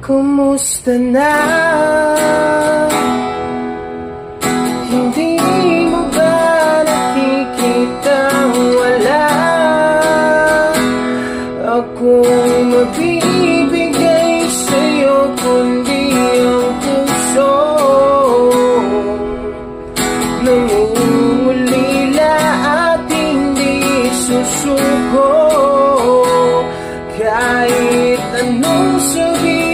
Kumusta na? Hindi mo ba nakikita wala akong mabibigay sa'yo kundi ang puso? Nangungulila at hindi susuko kahit anong sabihin.